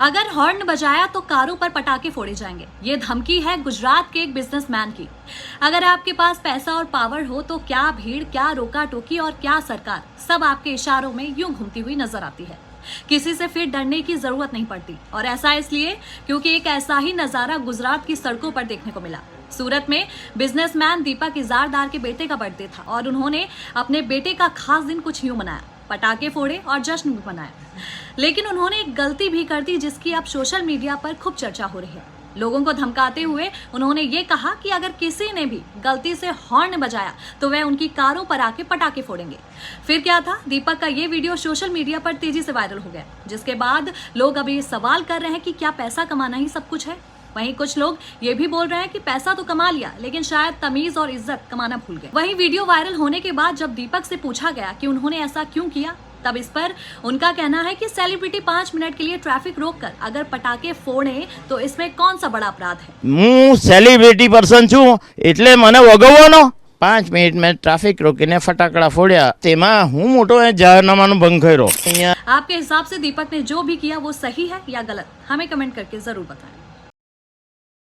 अगर हॉर्न बजाया तो कारों पर पटाखे फोड़े जाएंगे। ये धमकी है गुजरात के एक बिजनेसमैन की। अगर आपके पास पैसा और पावर हो तो क्या भीड़, क्या रोका टोकी और क्या सरकार, सब आपके इशारों में यूं घूमती हुई नजर आती है। किसी से फिर डरने की जरूरत नहीं पड़ती, और ऐसा इसलिए क्योंकि एक ऐसा ही नजारा गुजरात की सड़कों पर देखने को मिला। सूरत में बिजनेसमैन दीपक इजारदार के बेटे का बर्थडे था और उन्होंने अपने बेटे का खास दिन कुछ यूं मनाया, पटाखे फोड़े और जश्न भी मनाया। लेकिन उन्होंने एक गलती भी कर दी जिसकी अब सोशल मीडिया पर खूब चर्चा हो रही है। लोगों को धमकाते हुए उन्होंने ये कहा कि अगर किसी ने भी गलती से हॉर्न बजाया तो वह उनकी कारों पर आके पटाखे फोड़ेंगे। फिर क्या था, दीपक का ये वीडियो सोशल मीडिया पर तेजी से वायरल हो गया, जिसके बाद लोग अब ये सवाल कर रहे हैं कि क्या पैसा कमाना ही सब कुछ है। वहीं कुछ लोग ये भी बोल रहे हैं कि पैसा तो कमा लिया, लेकिन शायद तमीज और इज्जत कमाना भूल गए। वहीं वीडियो वायरल होने के बाद जब दीपक से पूछा गया कि उन्होंने ऐसा क्यों किया, तब इस पर उनका कहना है कि सेलिब्रिटी 5 मिनट के लिए ट्रैफिक रोककर अगर पटाखे फोड़े तो इसमें कौन सा बड़ा अपराध है। હું સેલિબ્રિટી પર્સન છું એટલે મને વગવવાનો 5 મિનિટ મેં ટ્રાફિક રોકીને ફટાકડા ફોડ્યા, તેમાં હું મોટો જાહેરનામાનો ભંગ કર્યો। आपके हिसाब से दीपक ने जो भी किया वो सही है या गलत, हमें कमेंट करके जरूर बताएं।